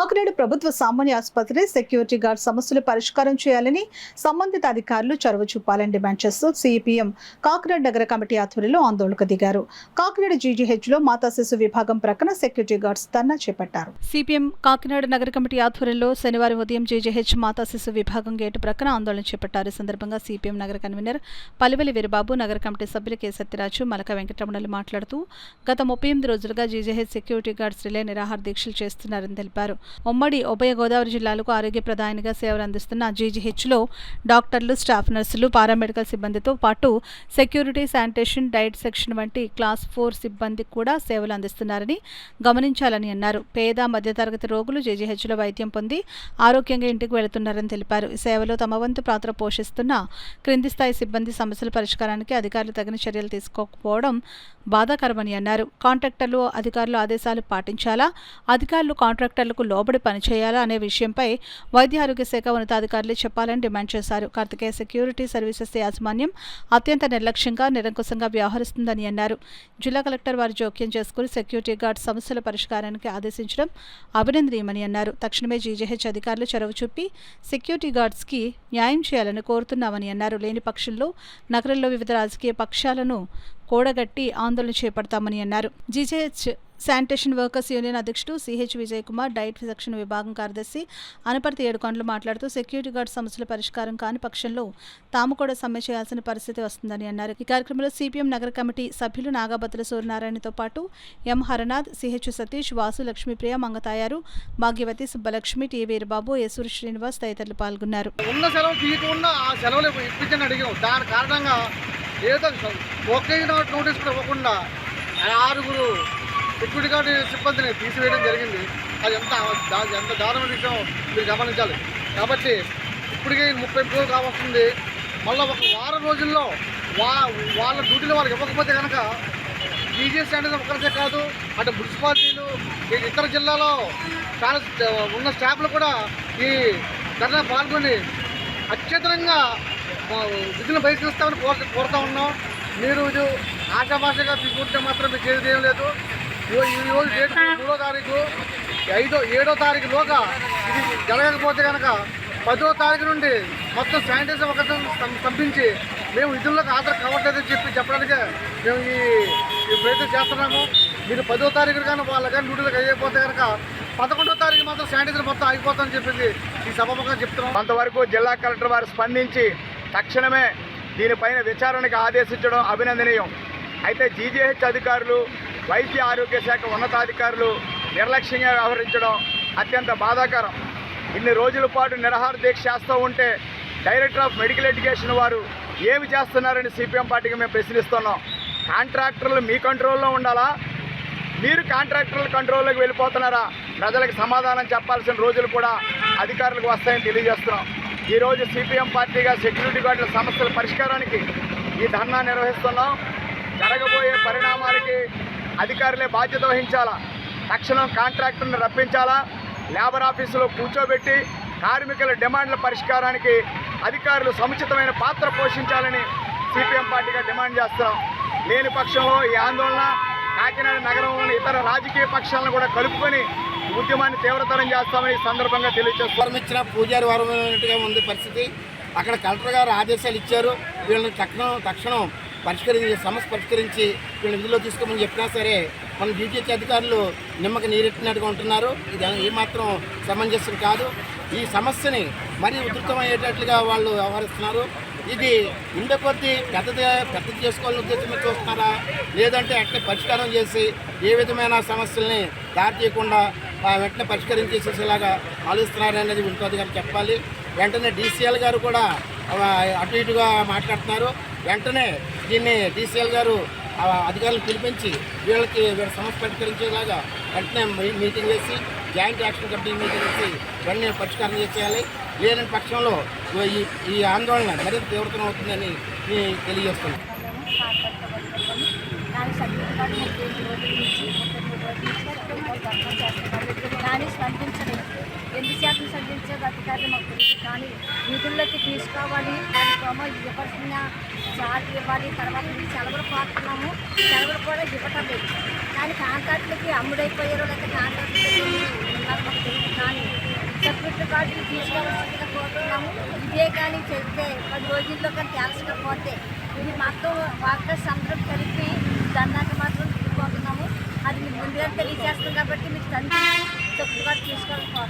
కాకినాడ ప్రభుత్వ సామాన్య ఆసుపత్రి సెక్యూరిటీ గార్డ్ సమస్యలు పరిష్కారం చేయాలని సంబంధిత అధికారులు చొరవ చూపాలని డిమాండ్ చేస్తూ సిపిఎం కాకినాడ నగర కమిటీ ఆధ్వర్యంలో ఆందోళనకు దిగారు. కాకినాడ జీజీహెచ్ లో మాతా శిశు విభాగం ప్రక్కన సెక్యూరిటీ గార్డ్స్ ధర్నా చేపట్టారు. సిపిఎం కాకినాడ నగర కమిటీ ఆధ్వర్యంలో శనివారం ఉదయం జీజీహెచ్ మాతా శిశు విభాగం గేటు ప్రక్కన ఆందోళన చేపట్టారు. ఈ సందర్భంగా సిపిఎం నగర కన్వీనర్ పలివెలి వీరబాబు, నగర కమిటీ సభ్యులు కె సత్యరాజు, మలక వెంకటరమణలు మాట్లాడుతూ గత 38 రోజులుగా జీజీహెచ్ సెక్యూరిటీ గార్డ్స్ రిలే నిరాహార దీక్షలు చేస్తున్నారని తెలిపారు. ఉమ్మడి ఉభయ గోదావరి జిల్లాలకు ఆరోగ్య ప్రదాయనిగా సేవలు అందిస్తున్న జీజీహెచ్లో డాక్టర్లు, స్టాఫ్ నర్సులు, పారామెడికల్ సిబ్బందితో పాటు సెక్యూరిటీ, శానిటేషన్, డైట్ సెక్షన్ వంటి క్లాస్ 4 సిబ్బంది కూడా సేవలు అందిస్తున్నారని గమనించాలని అన్నారు. పేద మధ్యతరగతి రోగులు జీజీహెచ్లో వైద్యం పొంది ఆరోగ్యంగా ఇంటికి వెళుతున్నారని తెలిపారు. ఈ సేవలో తమ వంతు పాత్ర పోషిస్తున్న క్రింది స్థాయి సిబ్బంది సమస్యల పరిష్కారానికి అధికారులు తగిన చర్యలు తీసుకోకపోవడం బాధాకరమని అన్నారు. కాంట్రాక్టర్లు, అధికారులు ఆదేశాలు పాటించాలా, అధికారులు కాంట్రాక్టర్లకు లోబడి పనిచేయాలా అనే విషయంపై వైద్య ఆరోగ్య శాఖ ఉన్నతాధికారులు చెప్పాలని డిమాండ్ చేశారు. కార్తికేయ సెక్యూరిటీ సర్వీసెస్ యాజమాన్యం అత్యంత నిర్లక్ష్యంగా, నిరంకుశంగా వ్యవహరిస్తుందని అన్నారు. జిల్లా కలెక్టర్ వారు జోక్యం చేసుకుని సెక్యూరిటీ గార్డ్ సమస్యల పరిష్కారానికి ఆదేశించడం అభినందనీయమని అన్నారు. తక్షణమే జీజీహెచ్ అధికారులు చొరవ చూపి సెక్యూరిటీ గార్డ్స్కి న్యాయం చేయాలని కోరుతున్నామని అన్నారు. లేని పక్షంలో నగరంలో వివిధ రాజకీయ పక్షాలను కూడగట్టి ఆందోళన చేపడతామని అన్నారు. జీజీహెచ్ శానిటేషన్ వర్కర్స్ యూనియన్ అధ్యక్షుడు CH Vijay Kumar, diet section విభాగం కార్యదర్శి అనపర్తి ఏడుకొండలు మాట్లాడుతూ సెక్యూరిటీ గార్డ్ సమస్యల పరిష్కారం కాని పక్షంలో తాము కూడా సమ్మె చేయాల్సిన పరిస్థితి వస్తుందని అన్నారు. ఈ కార్యక్రమంలో సిపిఎం నగర కమిటీ సభ్యులు నాగాబత్తుల సూర్యనారాయణతో పాటు ఎం హరనాథ్, సిహెచ్ సతీష్, వాసు, లక్ష్మీప్రియ, మంగతాయారు, భాగ్యవతి, సుబ్బలక్ష్మి, టి వీరబాబు, యేసూరి శ్రీనివాస్ తదితరులు పాల్గొన్నారు. సెక్యూరిటీ గార్డు సిబ్బందిని తీసివేయడం జరిగింది. అది ఎంత దారుణ విషయం మీరు గమనించాలి. కాబట్టి ఇప్పటికే 30 రోజులు కావస్తుంది. మళ్ళీ ఒక వారం రోజుల్లో వాళ్ళ డ్యూటీలో వాళ్ళకి ఇవ్వకపోతే కనుక జీజీహెచ్ అనేది ఒక్కరికే కాదు, అటు మున్సిపాలిటీలు, ఇతర జిల్లాలో చాలా ఉన్న స్టాఫ్లు కూడా ఈ ధర్నా పాల్గొని అత్యధికంగా విధులను బహిష్కరిస్తామని కోరుతా ఉన్నాం. మీరు ఇది ఆశాభాషగా తీసుకుంటే మాత్రం మీకు ఏం లేదు. ఈరోజు డేట్ 3వ తారీఖు, 7వ తారీఖులోగా ఇది జరగకపోతే కనుక 10వ తారీఖు నుండి మొత్తం శానిటైజర్ ఒకరిని పంపించి మేము విధుల్లోకి హాజరు కావట్లేదని చెప్పడానికే మేము ఈ ప్రయత్నం చేస్తున్నాము. మీరు 10వ తారీఖు కానీ వాళ్ళ కానీ డ్యూటీలకు అయిపోతే కనుక 11వ తారీఖు మాత్రం శానిటైజర్ మొత్తం అయిపోతుందని చెప్పేసి ఈ సభముఖంగా చెప్తున్నాం. కొంతవరకు జిల్లా కలెక్టర్ వారు స్పందించి తక్షణమే దీనిపైన విచారణకు ఆదేశించడం అభినందనీయం. అయితే జీజీహెచ్ అధికారులు, వైద్య ఆరోగ్య శాఖ ఉన్నతాధికారులు నిర్లక్ష్యంగా వ్యవహరించడం అత్యంత బాధాకరం. ఇన్ని రోజుల పాటు నిరాహార దీక్ష చేస్తూ ఉంటే డైరెక్టర్ ఆఫ్ మెడికల్ ఎడ్యుకేషన్ వారు ఏమి చేస్తున్నారని సిపిఎం పార్టీకి మేము ప్రశ్నిస్తున్నాం. కాంట్రాక్టర్లు మీ కంట్రోల్లో ఉండాలా, మీరు కాంట్రాక్టర్ల కంట్రోల్లోకి వెళ్ళిపోతున్నారా? ప్రజలకు సమాధానం చెప్పాల్సిన రోజులు కూడా అధికారులకు వస్తాయని తెలియజేస్తున్నాం. ఈరోజు సిపిఎం పార్టీగా సెక్యూరిటీ గార్డుల సమస్యల పరిష్కారానికి ఈ ధర్నా నిర్వహిస్తున్నాం. జరగబోయే పరిణామాలకి అధికారులే బాధ్యత వహించాలా. తక్షణం కాంట్రాక్టర్ని రప్పించాలా, లేబర్ ఆఫీసులో కూర్చోబెట్టి కార్మికుల డిమాండ్ల పరిష్కారానికి అధికారులు సముచితమైన పాత్ర పోషించాలని సిపిఎం పార్టీగా డిమాండ్ చేస్తున్నాం. లేని పక్షంలో ఈ ఆందోళన కాకినాడ నగరంలోని ఇతర రాజకీయ పక్షాలను కూడా కలుపుకొని ఉద్యమాన్ని తీవ్రతరం చేస్తామని ఈ సందర్భంగా తెలియజేస్తున్నాం. ఇచ్చిన పూజారి వారమైనట్టుగా ఉంది పరిస్థితి. అక్కడ కలెక్టర్ గారు ఆదేశాలు ఇచ్చారు, వీళ్ళని తక్షణం సమస్య పరిష్కరించి వీళ్ళని విధుల్లో తీసుకోమని చెప్పినా సరే మన జీజీహెచ్ అధికారులు నిమ్మకి నీరెట్టినట్టుగా ఉంటున్నారు. ఇది ఏమాత్రం సమంజసం కాదు. ఈ సమస్యని మరీ ఉధృతమయ్యేటట్లుగా వాళ్ళు వ్యవహరిస్తున్నారు. ఇది ఉండే కొద్దీ పెద్దది చేసుకోవాలని ఉద్దేశంతో చూస్తున్నారా, లేదంటే అట్లే పరిష్కారం చేసి ఏ విధమైన సమస్యల్ని దారి చేయకుండా వెంటనే పరిష్కరించేసేలాగా ఆలోచిస్తున్నారు అనేది ఉంటుంది గారు చెప్పాలి. వెంటనే డీసీఎల్ గారు కూడా అటు ఇటుగా మాట్లాడుతున్నారు. వెంటనే దీన్ని డీసీఎల్ గారు అధికారులను పిలిపించి వీళ్ళ సమస్య పరిష్కరించేలాగా వెంటనే మీటింగ్ చేసి జాయింట్ యాక్షన్ కమిటీ మీటింగ్ చేసి వెంటనే పరిష్కారం చేసేయాలి. లేని పక్షంలో ఈ ఆందోళన మరింత తీవ్రతరం అవుతుందని తెలియజేస్తున్నాం. ఎందుచేత సంధించేది అధికారులు మాకు తెలియదు. కానీ నిధుల్లోకి తీసుకోవాలి, దానికి ఇవ్వాల్సిన చార్జ్ ఇవ్వాలి, తర్వాత సెలవులు కోరుతున్నాము, సెలవులు కూడా ఇవ్వటం లేదు. కానీ కాంట్రాక్టులకి అమ్ముడైపోయారు, లేకపోతే కాంట్రాక్టులకి ఉన్నారు మాకు తెలియదు. కానీ కాబట్టి తీసుకోవాల్సిందిగా కోరుతున్నాము. ఇదే కానీ చెప్తే 10 రోజుల్లో కానీ తేల్చకపోతే ఇది మొత్తం వర్కర్స్ అందరం కలిపి దండాక మాత్రం దిగిపోతున్నాము. అది మీకు ముందుగా తెలియజేస్తాం కాబట్టి మీకు తండ్రి తప్పుగా తీసుకోవాలి.